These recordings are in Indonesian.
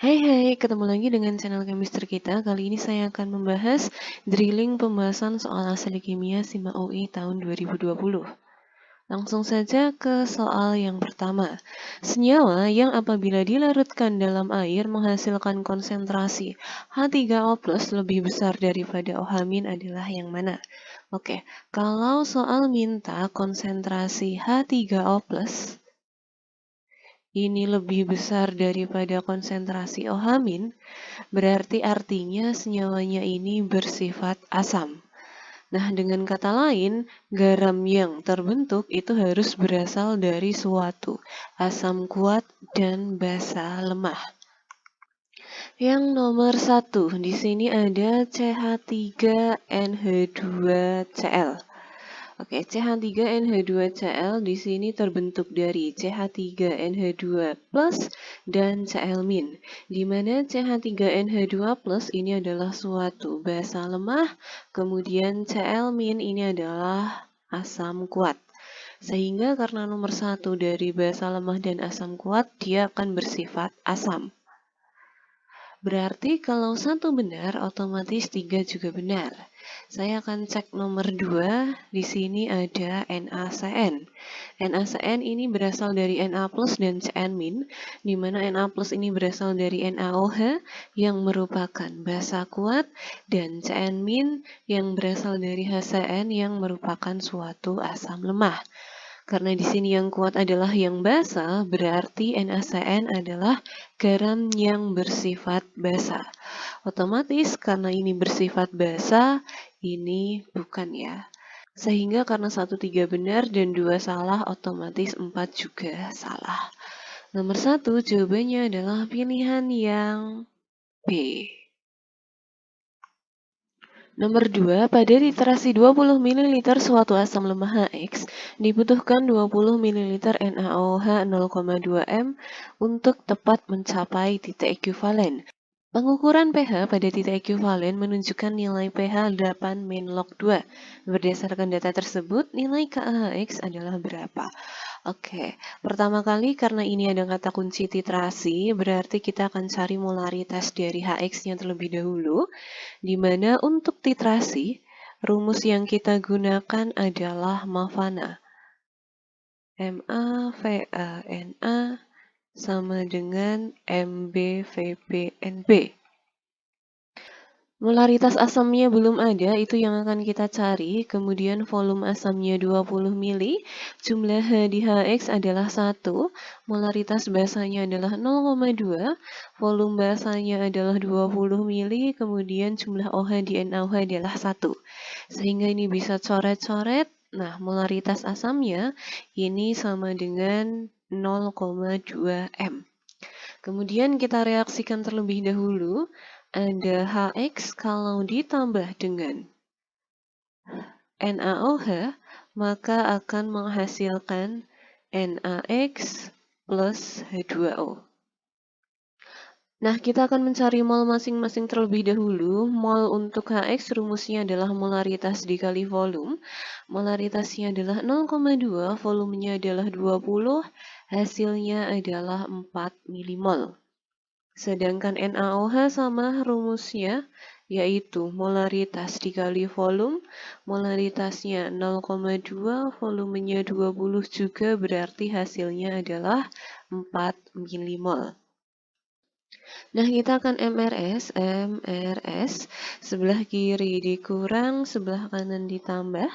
Hai, ketemu lagi dengan channel Chemistry kita. Kali ini saya akan membahas drilling pembahasan soal asali kimia SIMA UI tahun 2020. Langsung saja ke soal yang pertama. Senyawa yang apabila dilarutkan dalam air menghasilkan konsentrasi H3O+ lebih besar daripada OH- adalah yang mana? Oke, kalau soal minta konsentrasi H3O+, ini lebih besar daripada konsentrasi OH-, berarti artinya senyawanya ini bersifat asam. Nah, dengan kata lain, garam yang terbentuk itu harus berasal dari suatu asam kuat dan basa lemah. Yang nomor 1, di sini ada CH3NH2Cl. Oke, CH3NH2Cl di sini terbentuk dari CH3NH2 plus dan Cl-, di mana CH3NH2 plus ini adalah suatu basa lemah, kemudian Cl- ini adalah asam kuat. Sehingga karena nomor 1 dari basa lemah dan asam kuat, dia akan bersifat asam. Berarti kalau satu benar, otomatis 3 juga benar. Saya akan cek nomor 2, di sini ada NaCN. NaCN ini berasal dari Na plus dan Cn-, di mana Na plus ini berasal dari NaOH yang merupakan basa kuat, dan Cn- yang berasal dari HCN yang merupakan suatu asam lemah. Karena di sini yang kuat adalah yang basa, berarti NaCN adalah garam yang bersifat basa. Otomatis karena ini bersifat basa, ini bukan ya. Sehingga karena 1, 3 benar dan 2 salah, otomatis 4 juga salah. Nomor 1 jawabannya adalah pilihan yang B. Nomor 2, pada literasi 20 ml suatu asam lemah HX, dibutuhkan 20 ml NaOH 0,2 m untuk tepat mencapai titik ekuivalen. Pengukuran pH pada titik ekuivalen menunjukkan nilai pH 8 log 2. Berdasarkan data tersebut, nilai KAHX adalah berapa? Oke, pertama kali karena ini ada kata kunci titrasi, berarti kita akan cari molaritas dari HX-nya terlebih dahulu, di mana untuk titrasi, rumus yang kita gunakan adalah MAVANA. MAVANA sama dengan MBVBNB. Molaritas asamnya belum ada, itu yang akan kita cari. Kemudian volume asamnya 20 mili, jumlah H di HX adalah 1, molaritas basanya adalah 0,2, volume basanya adalah 20 mili, kemudian jumlah OH di NaOH adalah 1. Sehingga ini bisa coret-coret. Nah, molaritas asamnya ini sama dengan 0,2 m. Kemudian kita reaksikan terlebih dahulu. Ada HX kalau ditambah dengan NaOH, maka akan menghasilkan NaX plus H2O. Nah, kita akan mencari mol masing-masing terlebih dahulu. Mol untuk HX rumusnya adalah molaritas dikali volume. Molaritasnya adalah 0,2, volumenya adalah 20, hasilnya adalah 4 milimol. Sedangkan NaOH sama rumusnya, yaitu molaritas dikali volume, molaritasnya 0,2, volumenya 20 juga, berarti hasilnya adalah 4 milimol. Nah, kita akan MRS, sebelah kiri dikurang, sebelah kanan ditambah.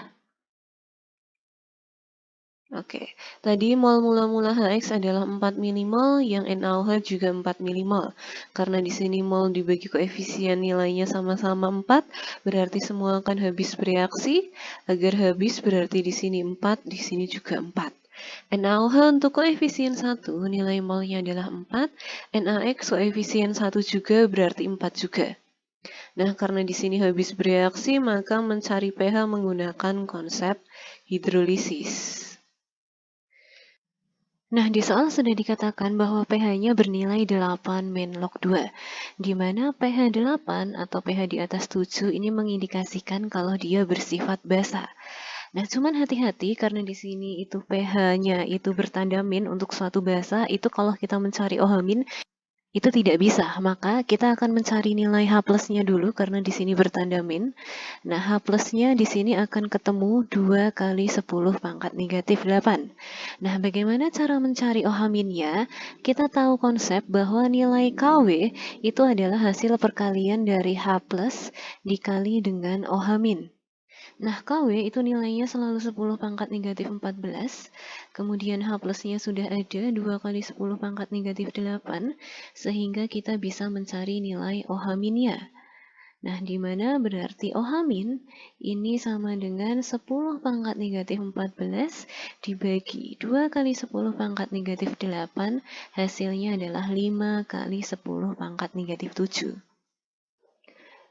Oke, tadi mol mula-mula HX adalah 4 milimol, yang NaOH juga 4 milimol. Karena di sini mol dibagi koefisien nilainya sama-sama 4, berarti semua akan habis bereaksi. Agar habis berarti di sini 4, di sini juga 4. NaOH untuk koefisien 1, nilai molnya adalah 4. NaX koefisien 1 juga, berarti 4 juga. Nah, karena di sini habis bereaksi, maka mencari pH menggunakan konsep hidrolisis. Nah, di soal sudah dikatakan bahwa pH-nya bernilai 8 log 2, di mana pH 8 atau pH di atas 7 ini mengindikasikan kalau dia bersifat basa. Nah, cuman hati-hati karena di sini itu pH-nya itu bertanda min untuk suatu basa, itu kalau kita mencari OH-, Itu tidak bisa, maka kita akan mencari nilai H plusnya dulu karena di sini bertanda min. Nah, H plusnya di sini akan ketemu 2 kali 10 pangkat negatif 8. Nah, bagaimana cara mencari OH minnya? Kita tahu konsep bahwa nilai KW itu adalah hasil perkalian dari H plus dikali dengan OH min. Nah, KW itu nilainya selalu 10 pangkat negatif 14, kemudian H plusnya sudah ada 2 kali 10 pangkat negatif 8, sehingga kita bisa mencari nilai OH minnya. Nah, di mana berarti OH min ini sama dengan 10 pangkat negatif 14 dibagi 2 kali 10 pangkat negatif 8, hasilnya adalah 5 kali 10 pangkat negatif 7.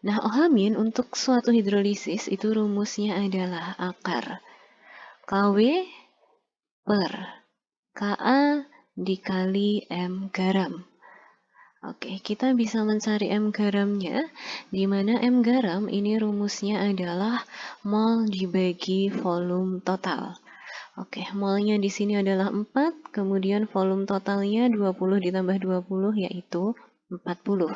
Nah, OH- untuk suatu hidrolisis itu rumusnya adalah akar KW per Ka dikali M garam. Oke, kita bisa mencari M garamnya, di mana M garam ini rumusnya adalah mol dibagi volume total. Oke, molnya di sini adalah 4, kemudian volume totalnya 20 ditambah 20 yaitu 40.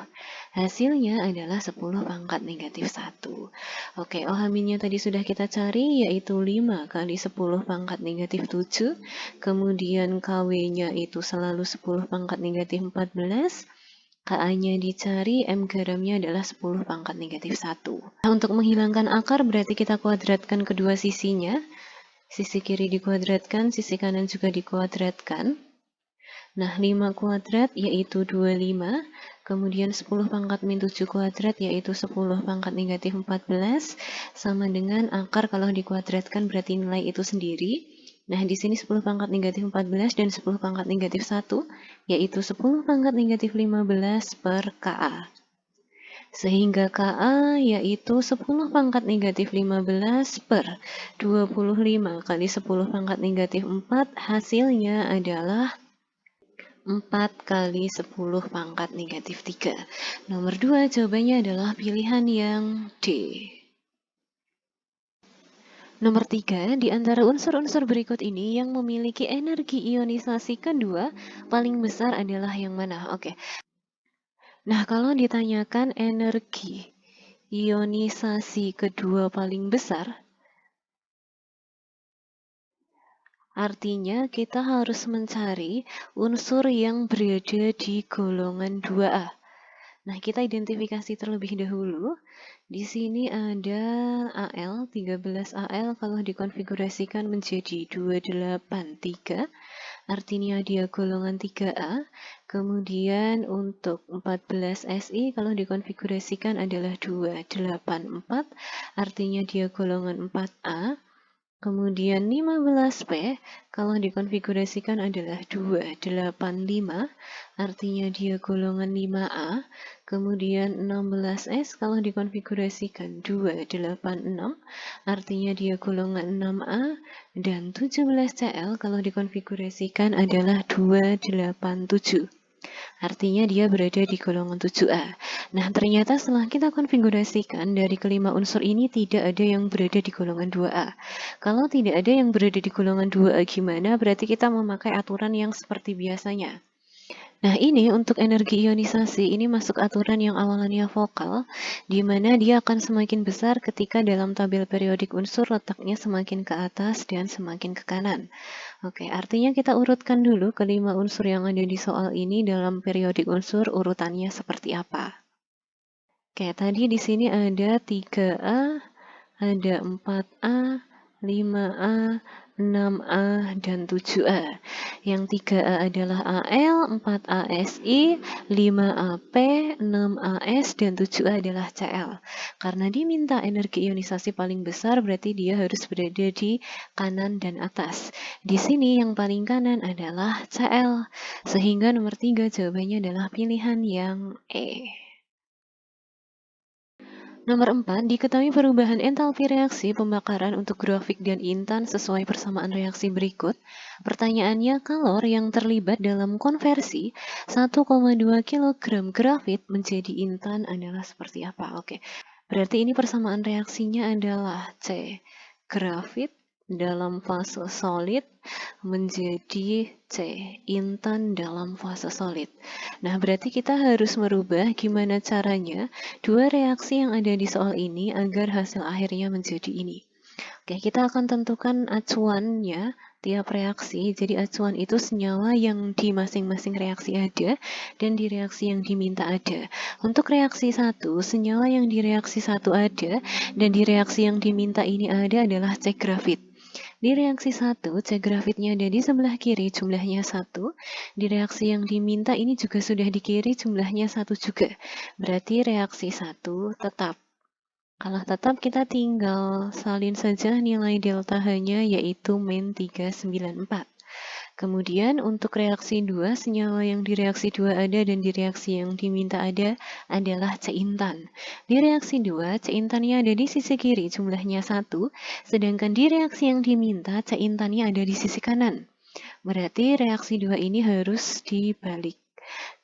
Hasilnya adalah 10 pangkat negatif 1. Oke, OH minnya tadi sudah kita cari, yaitu 5 kali 10 pangkat negatif 7. Kemudian KW-nya itu selalu 10 pangkat negatif 14. Ka-nya dicari, M garamnya adalah 10 pangkat negatif 1. Nah, untuk menghilangkan akar berarti kita kuadratkan kedua sisinya. Sisi kiri dikuadratkan, sisi kanan juga dikuadratkan. Nah, 5 kuadrat yaitu 25, kemudian 10 pangkat min 7 kuadrat yaitu 10 pangkat negatif 14, sama dengan akar kalau dikuadratkan berarti nilai itu sendiri. Nah, di sini 10 pangkat negatif 14 dan 10 pangkat negatif 1, yaitu 10 pangkat negatif 15 per Ka. Sehingga Ka yaitu 10 pangkat negatif 15 per 25 kali 10 pangkat negatif 4, hasilnya adalah 4 kali 10 pangkat negatif 3. Nomor 2 jawabannya adalah pilihan yang D. Nomor 3, di antara unsur-unsur berikut ini yang memiliki energi ionisasi kedua paling besar adalah yang mana? Oke. Nah, kalau ditanyakan energi ionisasi kedua paling besar, artinya kita harus mencari unsur yang berada di golongan 2A. Nah, kita identifikasi terlebih dahulu. Di sini ada Al, 13Al kalau dikonfigurasikan menjadi 283, artinya dia golongan 3A. Kemudian untuk 14Si kalau dikonfigurasikan adalah 284, artinya dia golongan 4A. Kemudian 15P kalau dikonfigurasikan adalah 285, artinya dia golongan 5A. Kemudian 16S kalau dikonfigurasikan 286, artinya dia golongan 6A. Dan 17Cl kalau dikonfigurasikan adalah 287. Artinya dia berada di golongan 7A. Nah, ternyata setelah kita konfigurasikan dari kelima unsur ini tidak ada yang berada di golongan 2A. Kalau tidak ada yang berada di golongan 2A gimana? Berarti kita memakai aturan yang seperti biasanya. Nah, ini untuk energi ionisasi, ini masuk aturan yang awalannya vokal, di mana dia akan semakin besar ketika dalam tabel periodik unsur letaknya semakin ke atas dan semakin ke kanan. Oke, artinya kita urutkan dulu kelima unsur yang ada di soal ini dalam periodik unsur urutannya seperti apa. Oke, tadi di sini ada 3A, ada 4A, 5A, 6A, dan 7A. Yang 3A adalah Al, 4ASI, 5AP, 6AS, dan 7A adalah Cl. Karena diminta energi ionisasi paling besar, berarti dia harus berada di kanan dan atas. Di sini yang paling kanan adalah Cl. Sehingga nomor 3 jawabannya adalah pilihan yang E. Nomor 4, diketahui perubahan entalpi reaksi pembakaran untuk grafik dan intan sesuai persamaan reaksi berikut. Pertanyaannya, kalor yang terlibat dalam konversi 1,2 kg grafit menjadi intan adalah seperti apa? Oke, berarti ini persamaan reaksinya adalah C, grafit dalam fase solid menjadi C, intan dalam fase solid. Nah, berarti kita harus merubah gimana caranya dua reaksi yang ada di soal ini agar hasil akhirnya menjadi ini. Oke, kita akan tentukan acuannya tiap reaksi. Jadi acuan itu senyawa yang di masing-masing reaksi ada dan di reaksi yang diminta ada. Untuk reaksi 1, senyawa yang di reaksi 1 ada dan di reaksi yang diminta ini ada adalah C grafit. Di reaksi 1, C grafitnya ada di sebelah kiri, jumlahnya 1. Di reaksi yang diminta ini juga sudah di kiri, jumlahnya 1 juga. Berarti reaksi 1 tetap. Kalau tetap kita tinggal salin saja nilai delta H-nya yaitu min 394. Kemudian untuk reaksi 2, senyawa yang di reaksi 2 ada dan di reaksi yang diminta ada adalah C intan. Di reaksi 2, C intannya ada di sisi kiri, jumlahnya 1, sedangkan di reaksi yang diminta C intannya ada di sisi kanan. Berarti reaksi 2 ini harus dibalik.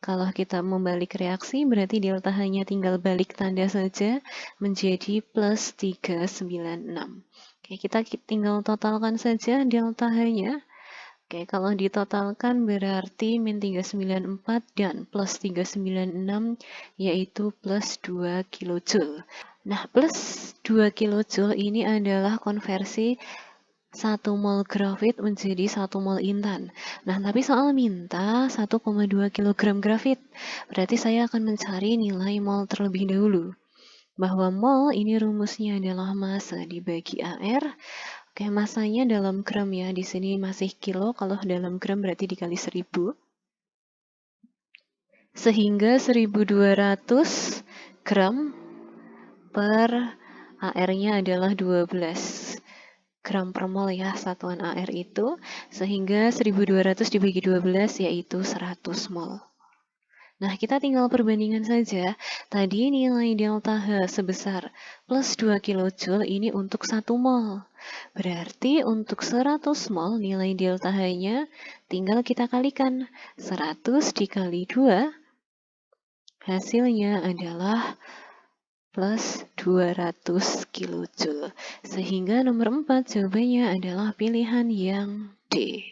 Kalau kita membalik reaksi, berarti delta H-nya tinggal balik tanda saja menjadi plus 396. Oke, kita tinggal totalkan saja delta H-nya. Oke, kalau ditotalkan berarti min 394 dan plus 396 yaitu plus 2 kJ. Nah, plus 2 kJ ini adalah konversi 1 mol grafit menjadi 1 mol intan. Nah, tapi soal minta 1,2 kg grafit. Berarti saya akan mencari nilai mol terlebih dahulu. Bahwa mol ini rumusnya adalah massa dibagi AR. Oke, massanya dalam gram ya. Di sini masih kilo, kalau dalam gram berarti dikali 1000. Sehingga 1200 gram per AR-nya adalah 12 gram per mol ya, satuan AR itu, sehingga 1200 dibagi 12 yaitu 100 mol. Nah, kita tinggal perbandingan saja. Tadi nilai delta H sebesar plus 2 kJ ini untuk 1 mol. Berarti untuk 100 mol nilai delta H-nya tinggal kita kalikan. 100 dikali 2 hasilnya adalah plus 200 kJ. Sehingga nomor 4 jawabannya adalah pilihan yang D.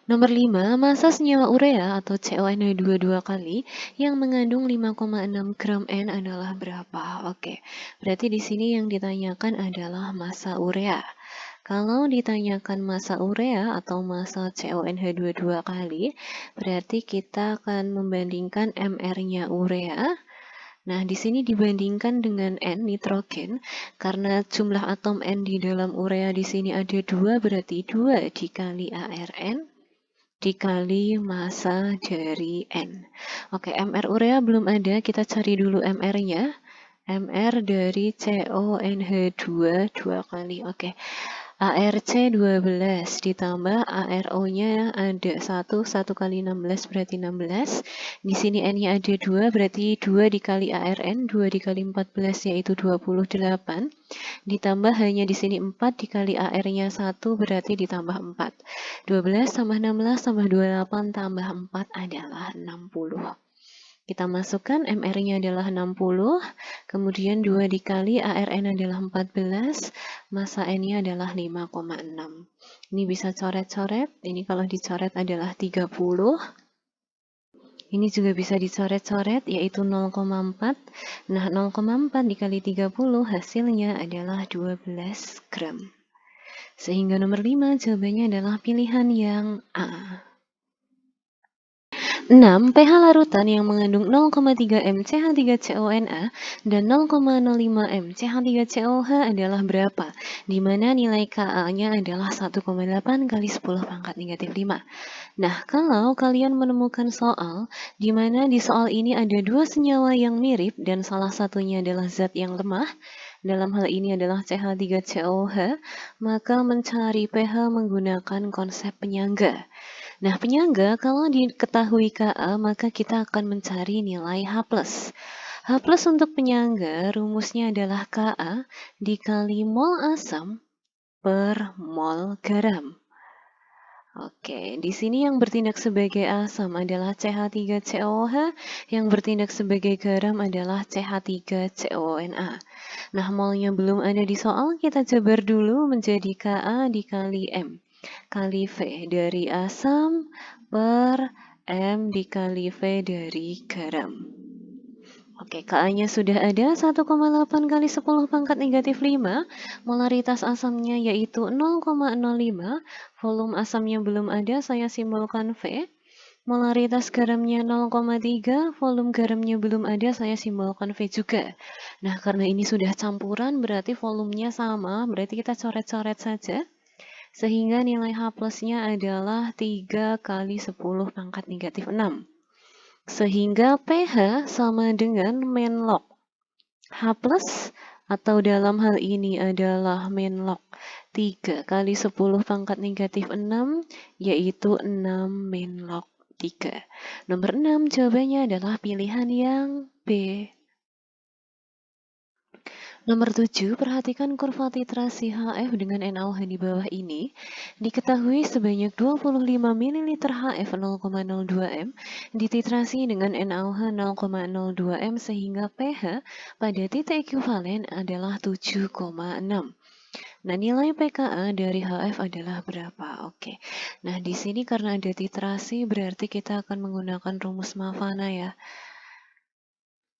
Nomor 5, massa senyawa urea atau CONH2 dua kali yang mengandung 5,6 gram N adalah berapa? Oke, berarti di sini yang ditanyakan adalah massa urea. Kalau ditanyakan massa urea atau massa CONH2 dua kali, berarti kita akan membandingkan MR-nya urea. Nah, di sini dibandingkan dengan N nitrogen, karena jumlah atom N di dalam urea di sini ada 2, berarti 2 dikali ARN dikali massa dari N. Oke, MR urea belum ada, kita cari dulu MR-nya. MR dari CONH2 dua kali. Oke. ARC 12 ditambah ARO-nya ada 1 kali 16 berarti 16. Di sini N-nya ada 2, berarti 2 dikali ARN, 2 dikali 14 yaitu 28. Ditambah hanya di sini 4 dikali AR-nya 1 berarti ditambah 4. 12 tambah 16 tambah 28 tambah 4 adalah 60. Kita masukkan MR-nya adalah 60, kemudian 2 dikali ARN adalah 14, massa N-nya adalah 5,6. Ini bisa coret-coret, ini kalau dicoret adalah 30. Ini juga bisa dicoret-coret, yaitu 0,4. Nah, 0,4 dikali 30 hasilnya adalah 12 gram. Sehingga nomor 5 jawabannya adalah pilihan yang A. 6. pH larutan yang mengandung 0,3 m CH3CONA dan 0,05 m CH3COH adalah berapa? Di mana nilai Ka-nya adalah 1,8 kali 10 pangkat negatif 5. Nah, kalau kalian menemukan soal di mana di soal ini ada dua senyawa yang mirip dan salah satunya adalah zat yang lemah, dalam hal ini adalah CH3COH, maka mencari pH menggunakan konsep penyangga. Nah, penyangga kalau diketahui Ka, maka kita akan mencari nilai H+. H+ untuk penyangga rumusnya adalah Ka dikali mol asam per mol garam. Oke, di sini yang bertindak sebagai asam adalah CH3COOH, yang bertindak sebagai garam adalah CH3COONA. Nah, molnya belum ada di soal, kita jabar dulu menjadi Ka dikali M. Kali V dari asam per M dikali V dari garam. Oke, Ka-nya sudah ada 1,8 kali 10 pangkat negatif 5. Molaritas asamnya yaitu 0,05. Volume asamnya belum ada, saya simbolkan V. Molaritas garamnya 0,3. Volume garamnya belum ada, saya simbolkan V juga. Nah, karena ini sudah campuran, berarti volumenya sama. Berarti kita coret-coret saja. Sehingga nilai H plusnya adalah 3 kali 10 pangkat negatif 6. Sehingga pH sama dengan main log H plus atau dalam hal ini adalah main log 3 kali 10 pangkat negatif 6, yaitu 6 main log 3. Nomor 6 jawabannya adalah pilihan yang B. Nomor 7, perhatikan kurva titrasi HF dengan NaOH di bawah ini. Diketahui sebanyak 25 ml HF 0,02 M dititrasi dengan NaOH 0,02 M sehingga pH pada titik ekuivalen adalah 7,6. Nah, nilai pKa dari HF adalah berapa? Oke. Nah, di sini karena ada titrasi berarti kita akan menggunakan rumus Mavana ya.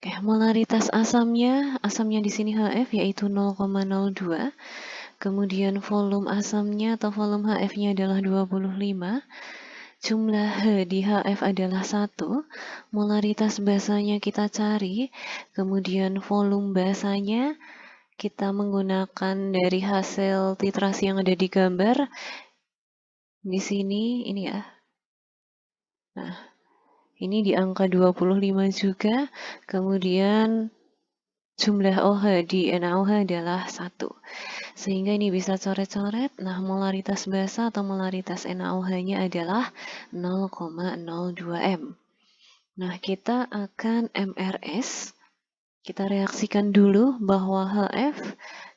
Oke, molaritas asamnya di sini HF yaitu 0,02. Kemudian volume asamnya atau volume HF-nya adalah 25. Jumlah H di HF adalah 1. Molaritas basanya kita cari. Kemudian volume basanya kita menggunakan dari hasil titrasi yang ada di gambar. Di sini ini ya. Nah, ini di angka 25 juga. Kemudian jumlah OH di NaOH adalah 1. Sehingga ini bisa coret-coret. Nah, molaritas basa atau molaritas NaOH-nya adalah 0,02 M. Nah, kita akan MRS. Kita reaksikan dulu bahwa HF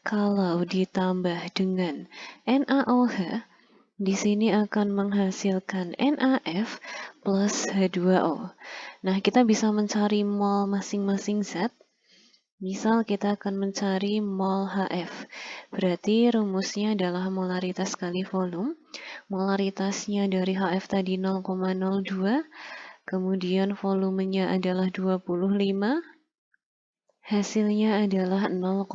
kalau ditambah dengan NaOH, di sini akan menghasilkan NaF plus H2O. Nah, kita bisa mencari mol masing-masing zat. Misal kita akan mencari mol HF. Berarti rumusnya adalah molaritas kali volume. Molaritasnya dari HF tadi 0,02. Kemudian volumenya adalah 25. Hasilnya adalah 0,5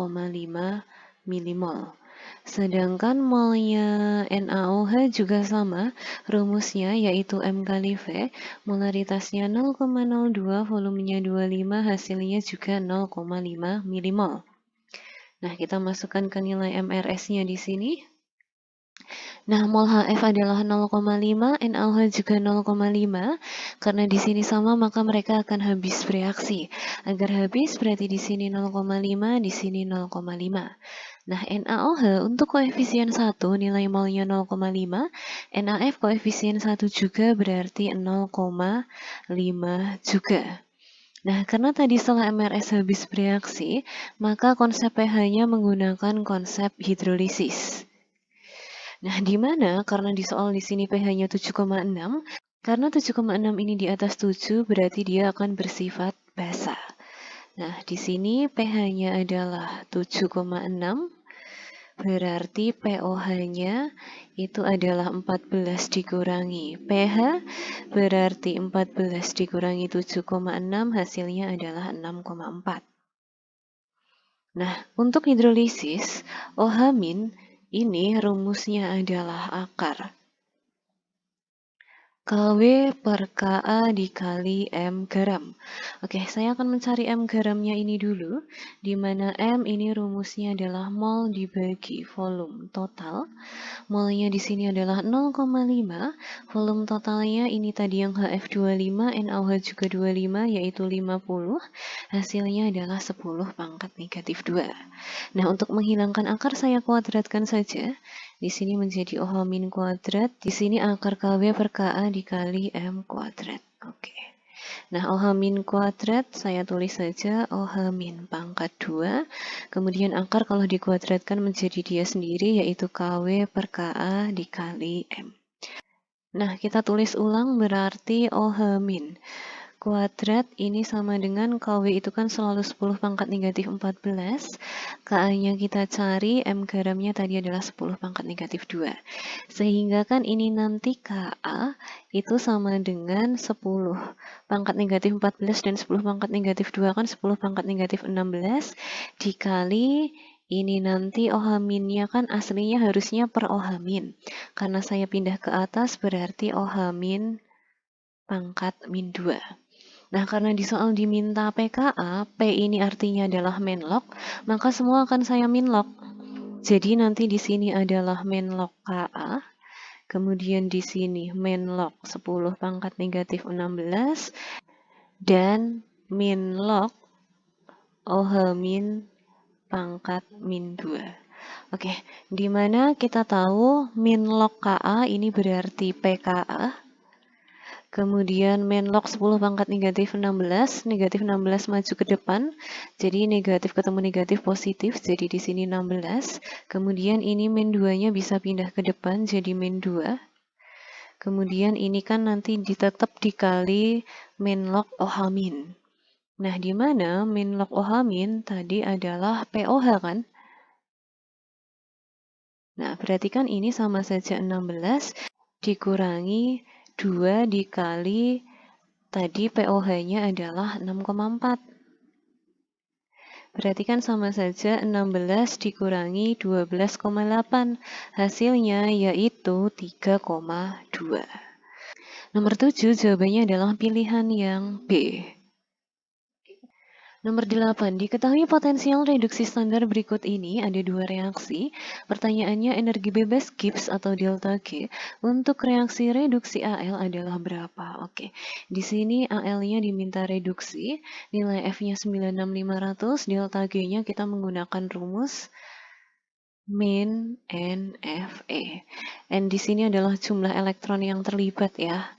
milimol. Sedangkan molnya NaOH juga sama, rumusnya yaitu M kali V, molaritasnya 0,02, volumenya 25, hasilnya juga 0,5 milimol. Nah, kita masukkan ke nilai MRS-nya di sini. Nah, mol HF adalah 0,5, NaOH juga 0,5. Karena di sini sama, maka mereka akan habis bereaksi. Agar habis, berarti di sini 0,5, di sini 0,5. Nah, NaOH untuk koefisien 1, nilai molnya 0,5. NaF koefisien 1 juga, berarti 0,5 juga. Nah, karena tadi setelah MRS habis bereaksi, maka konsep pH-nya menggunakan konsep hidrolisis. Nah, di mana karena di soal di sini pH-nya 7,6, karena 7,6 ini di atas 7 berarti dia akan bersifat basa. Nah, di sini pH-nya adalah 7,6, berarti pOH-nya itu adalah 14 dikurangi pH, berarti 14 dikurangi 7,6 hasilnya adalah 6,4. Nah, untuk hidrolisis, OH- ini rumusnya adalah akar KW per Ka dikali M garam. Oke, saya akan mencari M garamnya ini dulu, di mana M ini rumusnya adalah mol dibagi volume total. Molnya di sini adalah 0,5, volume totalnya ini tadi yang HF 25, NaOH juga 25, yaitu 50. Hasilnya adalah 10 pangkat negatif 2. Nah, untuk menghilangkan akar saya kuadratkan saja. Di sini menjadi OH min kuadrat. Di sini akar KW per Ka dikali M kuadrat. Oke. Nah, OH min kuadrat saya tulis saja OH min pangkat 2. Kemudian akar kalau dikuadratkan menjadi dia sendiri yaitu KW per Ka dikali M. Nah, kita tulis ulang berarti OH- kuadrat ini sama dengan KW itu kan selalu 10 pangkat negatif 14. KA-nya kita cari, M garamnya tadi adalah 10 pangkat negatif 2. Sehingga kan ini nanti KA itu sama dengan 10 pangkat negatif 14 dan 10 pangkat negatif 2 kan 10 pangkat negatif 16 dikali ini nanti OH-nya kan aslinya harusnya per OH-. Karena saya pindah ke atas berarti OH- pangkat min 2. Nah, karena di soal diminta PKA, P ini artinya adalah menlog, maka semua akan saya minlog. Jadi nanti di sini adalah menlog KA, kemudian di sini menlog 10 pangkat negatif 16, dan minlog OH- pangkat min 2. Oke, di mana kita tahu minlog KA ini berarti PKA, kemudian menlog 10 pangkat negatif 16 maju ke depan, jadi negatif ketemu negatif positif, jadi di sini 16, kemudian ini min 2-nya bisa pindah ke depan, jadi min 2, kemudian ini kan nanti tetap dikali minlog OH-. Nah, di mana minlog OH- tadi adalah POH kan? Nah, berarti kan ini sama saja 16 dikurangi 2 dikali tadi POH-nya adalah 6,4. Berarti kan sama saja 16 dikurangi 12,8. Hasilnya yaitu 3,2. Nomor 7 jawabannya adalah pilihan yang B. Nomor 8, diketahui potensial reduksi standar berikut ini ada dua reaksi. Pertanyaannya energi bebas Gibbs atau delta G untuk reaksi reduksi AL adalah berapa? Oke, di sini AL-nya diminta reduksi, nilai F-nya 96500, delta G-nya kita menggunakan rumus min NFE. N di sini adalah jumlah elektron yang terlibat ya.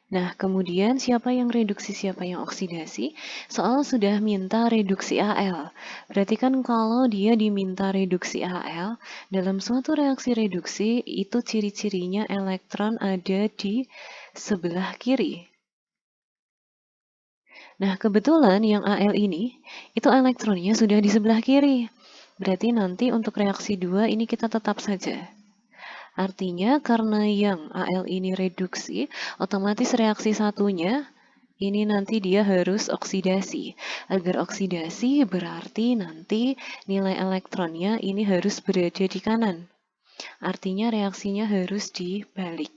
Nah, kemudian siapa yang reduksi, siapa yang oksidasi? Soal sudah minta reduksi AL. Berarti kan kalau dia diminta reduksi AL, dalam suatu reaksi reduksi, itu ciri-cirinya elektron ada di sebelah kiri. Nah, kebetulan yang AL ini, itu elektronnya sudah di sebelah kiri. Berarti nanti untuk reaksi 2 ini kita tetap saja. Artinya karena yang AL ini reduksi, otomatis reaksi satunya ini nanti dia harus oksidasi. Agar oksidasi berarti nanti nilai elektronnya ini harus berada di kanan. Artinya reaksinya harus dibalik.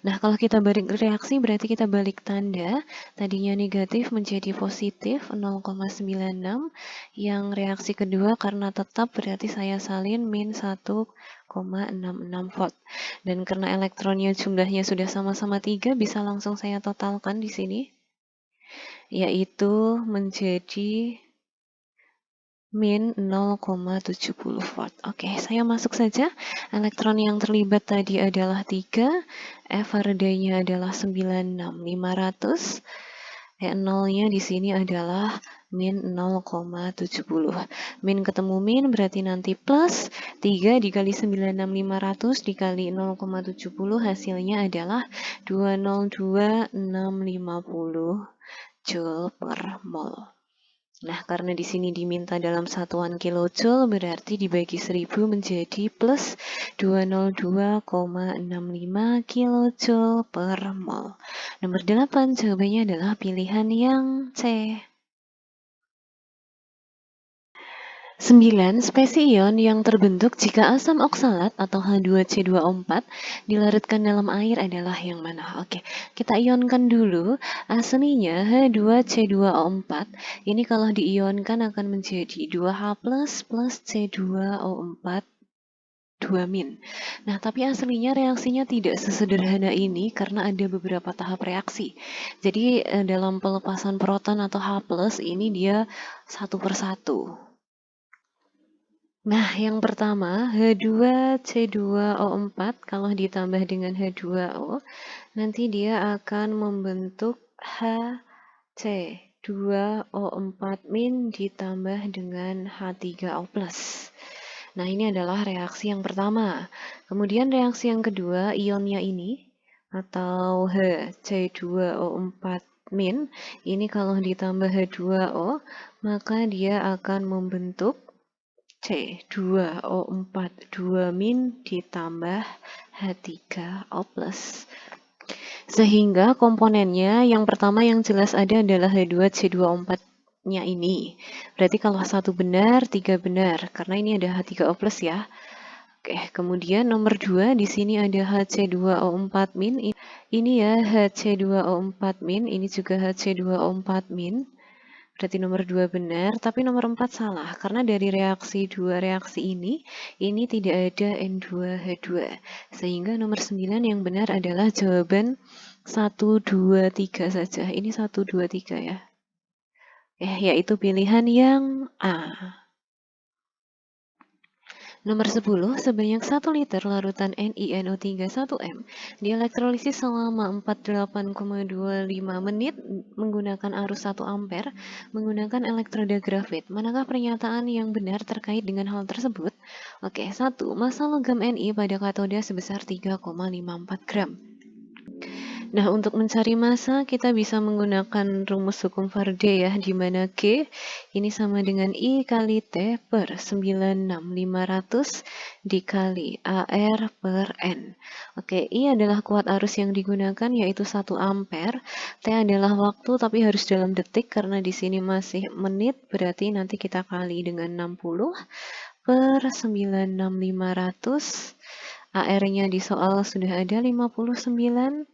Nah, kalau kita balik reaksi berarti kita balik tanda. Tadinya negatif menjadi positif 0,96. Yang reaksi kedua karena tetap berarti saya salin min 1,66 volt. Dan karena elektronnya jumlahnya sudah sama-sama 3, bisa langsung saya totalkan di sini. Yaitu menjadi min 0,70 volt. Oke, saya masuk saja. Elektron yang terlibat tadi adalah 3. F Faraday-nya adalah 96500. E0-nya di sini adalah min 0,70. Min ketemu min berarti nanti plus 3 dikali 96500 dikali 0,70 hasilnya adalah 202650 Joule per mol. Nah, karena di sini diminta dalam satuan kilojoule, berarti dibagi 1000 menjadi plus 202,65 kilojoule per mol. Nomor 8, jawabannya adalah pilihan yang C. 9. Spesies ion yang terbentuk jika asam oksalat atau H2C2O4 dilarutkan dalam air adalah yang mana? Oke, kita ionkan dulu. Aslinya H2C2O4 ini kalau diionkan akan menjadi 2H plus C2O4 2-. Nah, tapi aslinya reaksinya tidak sesederhana ini karena ada beberapa tahap reaksi. Jadi dalam pelepasan proton atau H+ ini dia satu persatu. Nah, yang pertama, H2C2O4 kalau ditambah dengan H2O, nanti dia akan membentuk HC2O4- ditambah dengan H3O+. Nah, ini adalah reaksi yang pertama. Kemudian reaksi yang kedua, ionnya ini, atau H2O4 ini kalau ditambah H2O, maka dia akan membentuk C2O4 2- ditambah H3O+. Sehingga komponennya yang pertama yang jelas ada adalah H2C24-nya ini. Berarti kalau satu benar, tiga benar, karena ini ada H3O+ ya. Oke, kemudian nomor 2 di sini ada HC2O4-. Ini ya HC2O4-, ini juga HC2O4-. Berarti nomor 2 benar, tapi nomor 4 salah. Karena dari dua reaksi ini tidak ada N2H2. Sehingga nomor 9 yang benar adalah jawaban 1, 2, 3 saja. Ini 1, 2, 3 ya. Yaitu pilihan yang A. Nomor 10, sebanyak 1 liter larutan NiNO3 1M dielektrolisis selama 48,25 menit menggunakan arus 1 ampere menggunakan elektroda grafit. Manakah pernyataan yang benar terkait dengan hal tersebut? Oke, 1. Massa logam Ni pada katoda sebesar 3,54 gram. Nah, untuk mencari massa, kita bisa menggunakan rumus hukum Faraday ya, di mana G ini sama dengan I kali T per 96500 dikali AR per N. Oke, I adalah kuat arus yang digunakan, yaitu 1 ampere. T adalah waktu, tapi harus dalam detik, karena di sini masih menit, berarti nanti kita kali dengan 60 per 96500. AR-nya di soal sudah ada 59.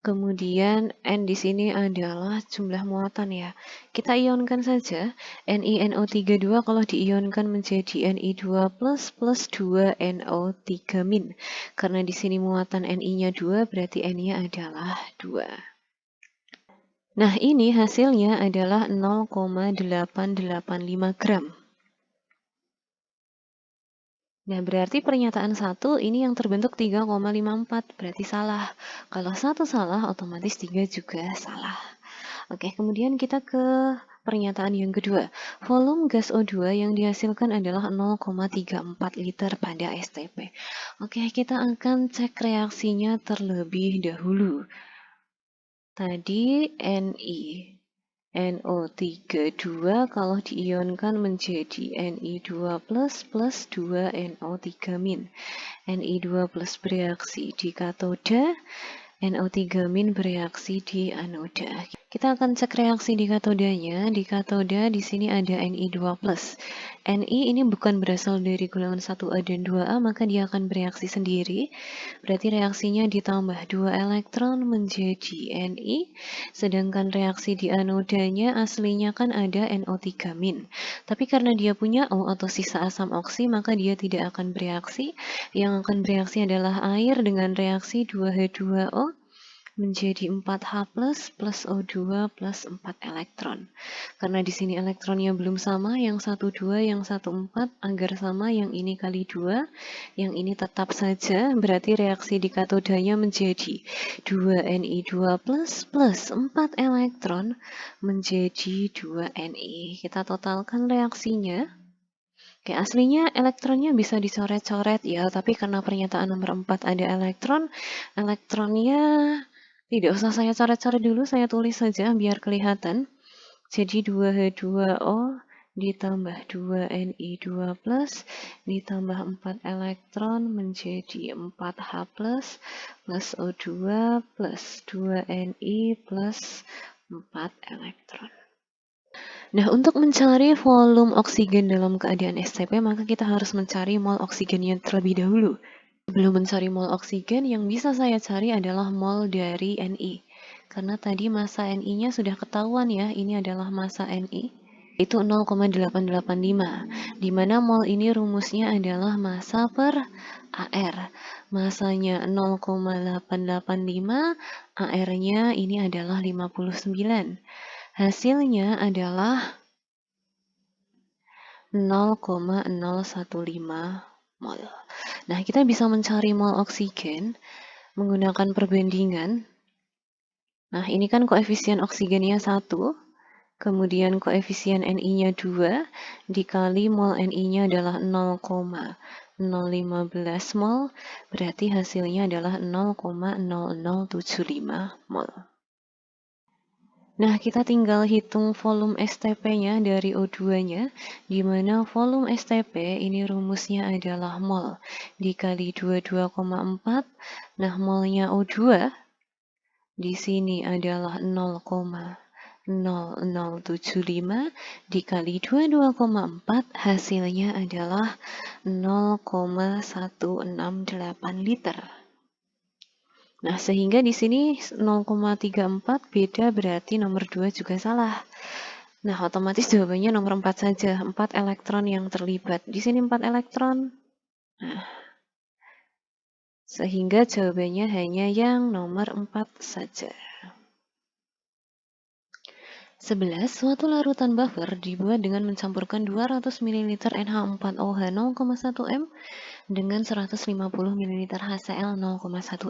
Kemudian N di sini adalah jumlah muatan ya. Kita ionkan saja. NiNO32 kalau diionkan menjadi Ni2 plus 2NO3-. Karena di sini muatan Ni-nya 2, berarti N-nya adalah 2. Nah, ini hasilnya adalah 0,885 gram. Nah, berarti pernyataan 1 ini yang terbentuk 3,54, berarti salah. Kalau 1 salah, otomatis 3 juga salah. Oke, kemudian kita ke pernyataan yang kedua. Volume gas O2 yang dihasilkan adalah 0,34 liter pada STP. Oke, kita akan cek reaksinya terlebih dahulu. Tadi NiNO32 kalau diionkan menjadi Ni2 plus 2NO3-. Ni2 plus bereaksi di katoda, NO3- bereaksi di anoda. Kita akan cek reaksi di katodanya. Di katoda di sini ada Ni2+. Ni ini bukan berasal dari golongan 1A dan 2A, maka dia akan bereaksi sendiri. Berarti reaksinya ditambah 2 elektron menjadi Ni, sedangkan reaksi di anodanya aslinya kan ada NO3-. Tapi karena dia punya O atau sisa asam oksi, maka dia tidak akan bereaksi. Yang akan bereaksi adalah air dengan reaksi 2H2O menjadi 4H plus O2 plus 4 elektron. Karena di sini elektronnya belum sama, yang 1 2, yang 1 4, agar sama yang ini kali 2, yang ini tetap saja, berarti reaksi di katodanya menjadi 2 Ni2 plus 4 elektron menjadi 2 Ni. Kita totalkan reaksinya. Oke, aslinya elektronnya bisa dicoret-coret ya, tapi karena pernyataan nomor 4 ada elektron, elektronnya tidak usah saya coret-coret dulu, saya tulis saja biar kelihatan. Jadi 2H2O ditambah 2Ni2 plus ditambah 4 elektron menjadi 4H plus O2 plus 2Ni plus 4 elektron. Nah, untuk mencari volume oksigen dalam keadaan STP, maka kita harus mencari mol oksigennya terlebih dahulu. Sebelum mencari mol oksigen, yang bisa saya cari adalah mol dari Ni. Karena tadi massa Ni-nya sudah ketahuan ya, ini adalah massa Ni. Itu 0,885, di mana mol ini rumusnya adalah massa per AR. Massanya 0,885, AR-nya ini adalah 59. Hasilnya adalah 0,015 mol. Nah, kita bisa mencari mol oksigen menggunakan perbandingan. Nah, ini kan koefisien oksigennya 1. Kemudian koefisien Ni-nya 2, dikali mol Ni-nya adalah 0,015 mol, berarti hasilnya adalah 0,0075 mol. Nah, kita tinggal hitung volume STP-nya dari O2-nya, di mana volume STP ini rumusnya adalah mol dikali 22,4. Nah, molnya O2 di sini adalah 0,0075 dikali 22,4, hasilnya adalah 0,168 liter. Nah, sehingga di sini 0,34 beda, berarti nomor 2 juga salah. Nah, otomatis jawabannya nomor 4 saja, 4 elektron yang terlibat. Di sini 4 elektron. Nah, sehingga jawabannya hanya yang nomor 4 saja. 11. Suatu larutan buffer dibuat dengan mencampurkan 200 ml NH4OH 0,1 m dengan 150 ml HCl 0,1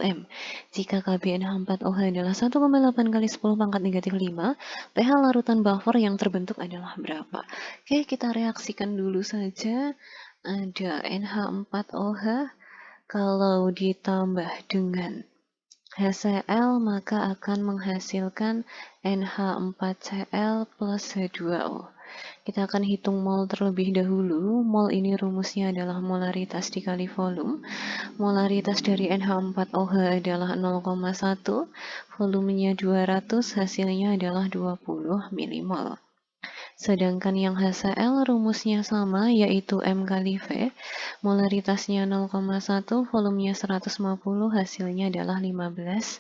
m. Jika Kb NH4OH adalah 1,8 kali 10 pangkat negatif 5, pH larutan buffer yang terbentuk adalah berapa? Oke, kita reaksikan dulu saja. Ada NH4OH, kalau ditambah dengan HCl maka akan menghasilkan NH4Cl plus H2O. Kita akan hitung mol terlebih dahulu. Mol ini rumusnya adalah molaritas dikali volume. Molaritas dari NH4OH adalah 0,1, volumenya 200, hasilnya adalah 20 mmol. Sedangkan yang HCl rumusnya sama, yaitu M kali V. Molaritasnya 0,1, volumenya 150, hasilnya adalah 15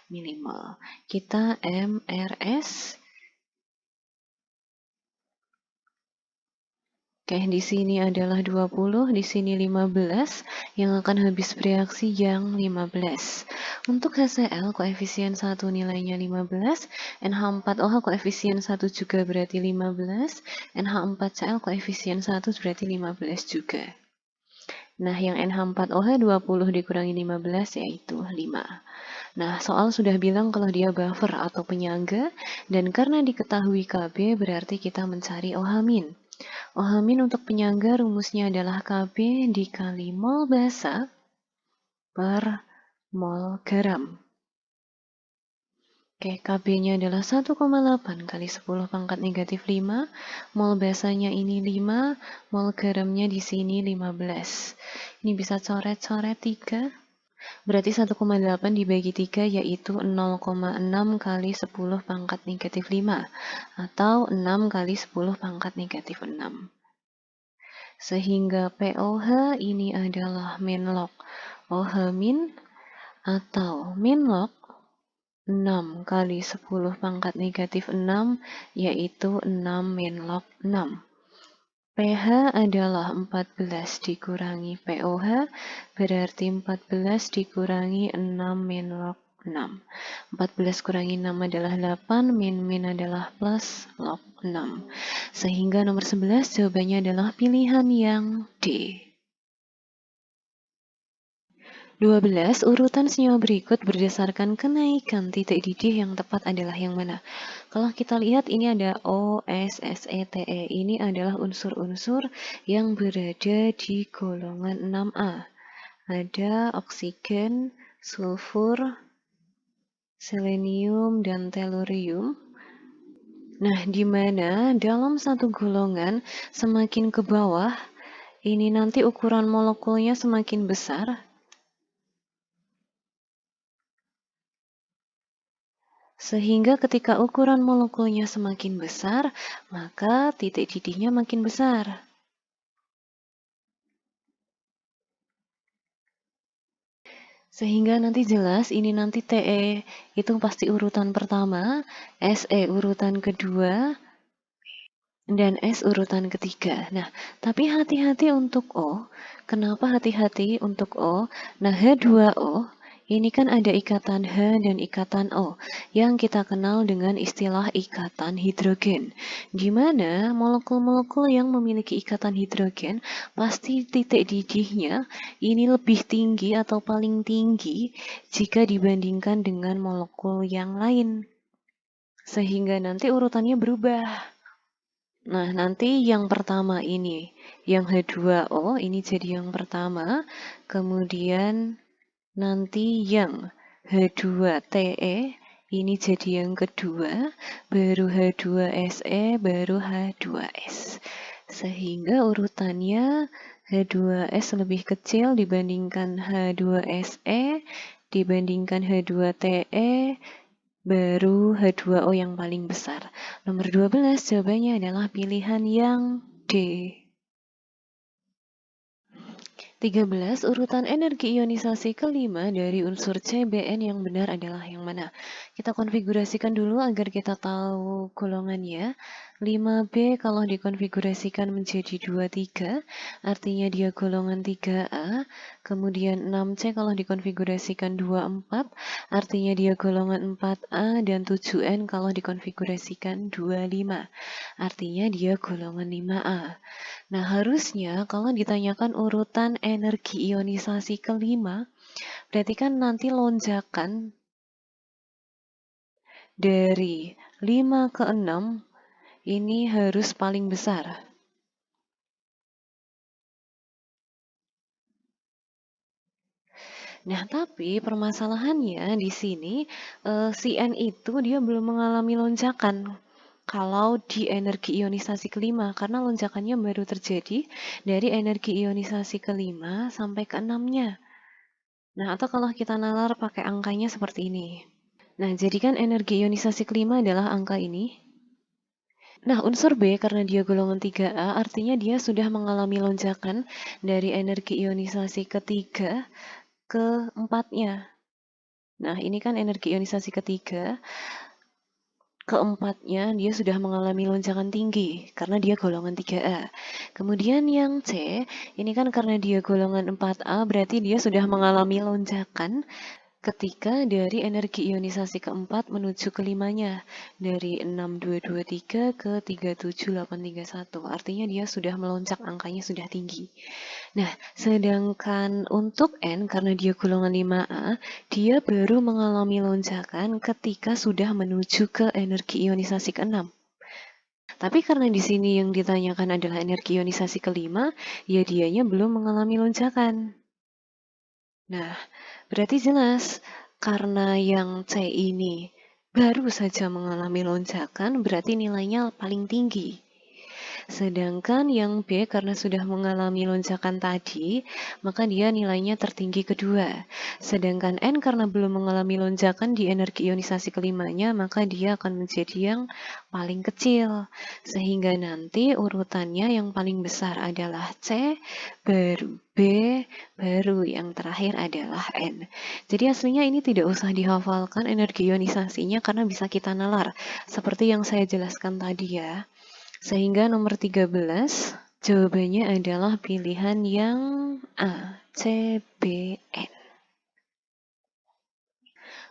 mmol. Kita MRS. Oke, di sini adalah 20, di sini 15, yang akan habis bereaksi yang 15. Untuk HCl, koefisien 1 nilainya 15, NH4OH koefisien 1 juga berarti 15, NH4Cl koefisien 1 berarti 15 juga. Nah, yang NH4OH 20 dikurangi 15 yaitu 5. Nah, soal sudah bilang kalau dia buffer atau penyangga, dan karena diketahui Kb berarti kita mencari OH-. OH- untuk penyangga rumusnya adalah Kb dikali mol basa per mol garam. Oke, Kb-nya adalah 1,8 kali 10 pangkat negatif 5, mol basanya ini 5, mol garamnya di sini 15. Ini bisa coret-coret 3, berarti 1,8 dibagi 3 yaitu 0,6 kali 10 pangkat negatif 5, atau 6 kali 10 pangkat negatif 6. Sehingga POH ini adalah min log OH min atau min log 6 kali 10 pangkat negatif 6, yaitu 6 min log 6. pH adalah 14 dikurangi POH, berarti 14 dikurangi 6 min log 6. 14 kurangi 6 adalah 8, min adalah plus log 6. Sehingga nomor 11 jawabannya adalah pilihan yang D. 12. Urutan senyawa berikut berdasarkan kenaikan titik didih yang tepat adalah yang mana? Kalau kita lihat ini ada O, S, Se, Te. Ini adalah unsur-unsur yang berada di golongan 6A. Ada oksigen, sulfur, selenium, dan tellurium. Nah, di mana dalam satu golongan semakin ke bawah, ini nanti ukuran molekulnya semakin besar. Sehingga ketika ukuran molekulnya semakin besar, maka titik didihnya makin besar. Sehingga nanti jelas ini nanti Te itu pasti urutan pertama, Se urutan kedua, dan S urutan ketiga. Nah, tapi hati-hati untuk O. Kenapa hati-hati untuk O? Nah, H2O ini kan ada ikatan H dan ikatan O yang kita kenal dengan istilah ikatan hidrogen. Di mana molekul-molekul yang memiliki ikatan hidrogen pasti titik didihnya ini lebih tinggi atau paling tinggi jika dibandingkan dengan molekul yang lain. sehingga nanti urutannya berubah. Nah, nanti yang pertama ini, yang H2O ini jadi yang pertama, kemudian nanti yang H2TE ini jadi yang kedua, baru H2SE, baru H2S. Sehingga urutannya H2S lebih kecil dibandingkan H2SE, dibandingkan H2TE, baru H2O yang paling besar. Nomor 12 jawabannya adalah pilihan yang D. 13. Urutan energi ionisasi kelima dari unsur CBN yang benar adalah yang mana? Kita konfigurasikan dulu agar kita tahu golongannya. 5B kalau dikonfigurasikan menjadi 23, artinya dia golongan 3A. Kemudian 6C kalau dikonfigurasikan 24, artinya dia golongan 4A. Dan 7N kalau dikonfigurasikan 25, artinya dia golongan 5A. Nah, harusnya kalau ditanyakan urutan energi ionisasi kelima, berarti kan nanti lonjakan dari 5 ke 6 ini harus paling besar. Nah, tapi permasalahannya di sini si N itu dia belum mengalami lonjakan kalau di energi ionisasi kelima, karena lonjakannya baru terjadi dari energi ionisasi kelima sampai ke 6-nya. Nah, atau kalau kita nalar pakai angkanya seperti ini. Nah, jadi kan energi ionisasi kelima adalah angka ini. Nah, unsur B karena dia golongan 3A, artinya dia sudah mengalami lonjakan dari energi ionisasi ketiga ke 4-nya. Nah, ini kan energi ionisasi ketiga, keempatnya dia sudah mengalami lonjakan tinggi karena dia golongan 3A. Kemudian yang C, ini kan karena dia golongan 4A, berarti dia sudah mengalami lonjakan ketika dari energi ionisasi keempat menuju kelimanya, dari 6223 ke 37831. Artinya dia sudah melonjak, angkanya sudah tinggi. Nah, sedangkan untuk N, karena dia golongan 5A, dia baru mengalami lonjakan ketika sudah menuju ke energi ionisasi ke-6. Tapi karena di sini yang ditanyakan adalah energi ionisasi kelima, ya dianya belum mengalami lonjakan. Nah, berarti jelas, karena yang C ini baru saja mengalami lonjakan, berarti nilainya paling tinggi. Sedangkan yang B karena sudah mengalami lonjakan tadi, maka dia nilainya tertinggi kedua. Sedangkan N karena belum mengalami lonjakan di energi ionisasi kelimanya, maka dia akan menjadi yang paling kecil. Sehingga nanti urutannya yang paling besar adalah C, baru B, baru yang terakhir adalah N. Jadi aslinya ini tidak usah dihafalkan energi ionisasinya karena bisa kita nalar. Seperti yang saya jelaskan tadi ya. Sehingga nomor 13 jawabannya adalah pilihan yang A, C, B, N.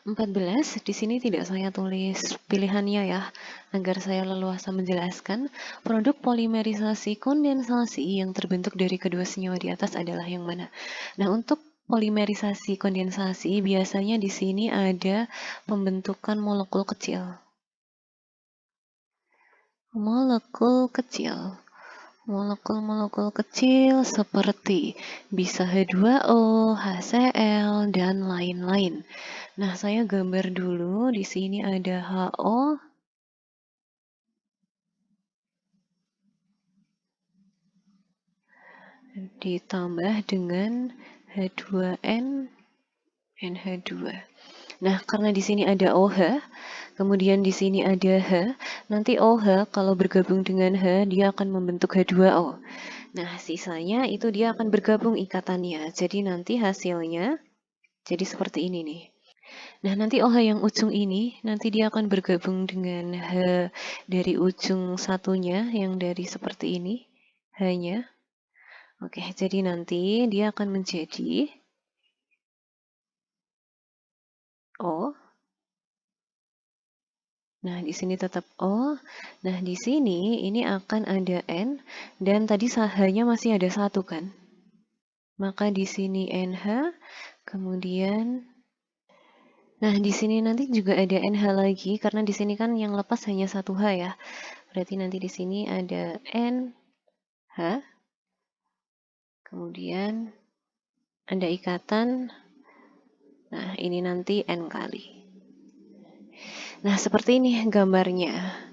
14, di sini tidak saya tulis pilihannya ya, agar saya leluasa menjelaskan. Produk polimerisasi kondensasi yang terbentuk dari kedua senyawa di atas adalah yang mana? Nah, untuk polimerisasi kondensasi biasanya di sini ada pembentukan molekul kecil. Molekul kecil. Molekul-molekul kecil seperti bisa H2O, HCl, dan lain-lain. Nah, saya gambar dulu. Di sini ada HO. Ditambah dengan H2N, NH2. Nah, karena di sini ada OH, kemudian di sini ada H, nanti OH kalau bergabung dengan H, dia akan membentuk H2O. Nah, sisanya itu dia akan bergabung ikatannya. Jadi nanti hasilnya jadi seperti ini nih. Nah, nanti OH yang ujung ini, nanti dia akan bergabung dengan H dari ujung satunya, yang dari seperti ini, H-nya. Oke, jadi nanti dia akan menjadi O. Nah, di sini tetap O. Nah, di sini ini akan ada N, dan tadi H-nya masih ada satu kan? Maka di sini NH, kemudian Nah, di sini nanti juga ada NH lagi, karena di sini kan yang lepas hanya 1H ya. Berarti nanti di sini ada NH, kemudian ada ikatan, nah ini nanti N kali. Nah, seperti ini gambarnya.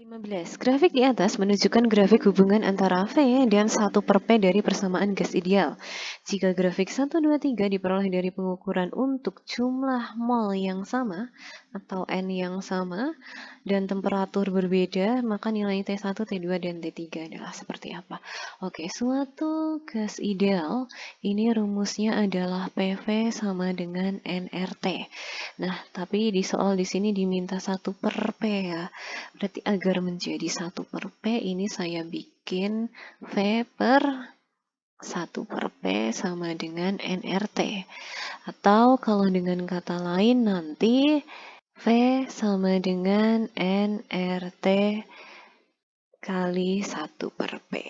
15. Grafik di atas menunjukkan grafik hubungan antara V dan 1 per P dari persamaan gas ideal. Jika grafik 1, 2, 3 diperoleh dari pengukuran untuk jumlah mol yang sama atau N yang sama dan temperatur berbeda, maka nilai T1, T2, dan T3 adalah seperti apa? Oke, suatu gas ideal, ini rumusnya adalah PV sama dengan nRT. Nah, tapi di soal di sini diminta 1 per P ya. Berarti agar menjadi 1 per P ini saya bikin V per 1 per P sama dengan nRT. Atau kalau dengan kata lain nanti V sama dengan nRT kali 1 per P.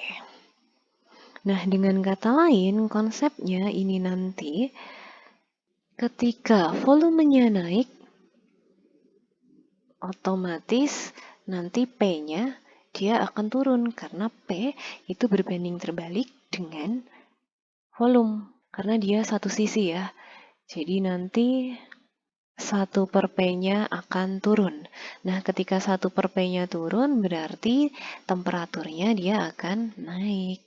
Nah, dengan kata lain konsepnya ini nanti ketika volumenya naik, otomatis nanti P-nya dia akan turun karena P itu berbanding terbalik dengan volume karena dia satu sisi ya. Jadi nanti 1 per P-nya akan turun. Nah, ketika 1 per P-nya turun berarti temperaturnya dia akan naik.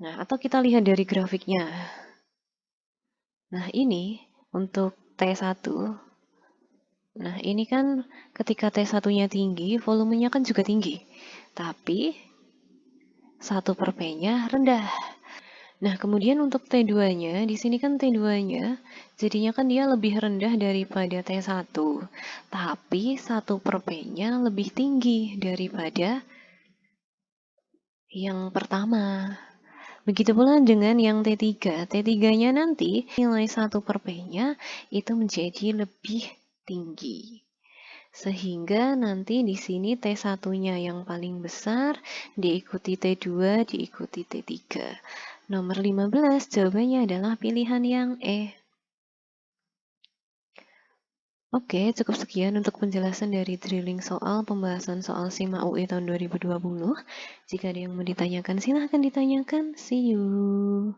Nah, atau kita lihat dari grafiknya. Nah, ini untuk T1. Nah, ini kan ketika T1-nya tinggi, volumenya kan juga tinggi. Tapi 1 per P-nya rendah. Nah, kemudian untuk T2-nya, di sini kan T2-nya, jadinya kan dia lebih rendah daripada T1. Tapi 1 per P-nya lebih tinggi daripada yang pertama. Begitu pula dengan yang T3. T3-nya nanti nilai 1 per P-nya itu menjadi lebih tinggi. Sehingga nanti di sini T1-nya yang paling besar, diikuti T2, diikuti T3. Nomor 15 jawabannya adalah pilihan yang E. Oke, cukup sekian untuk penjelasan dari drilling soal pembahasan soal SIMA UE tahun 2020. Jika ada yang mau ditanyakan, silahkan ditanyakan. See you.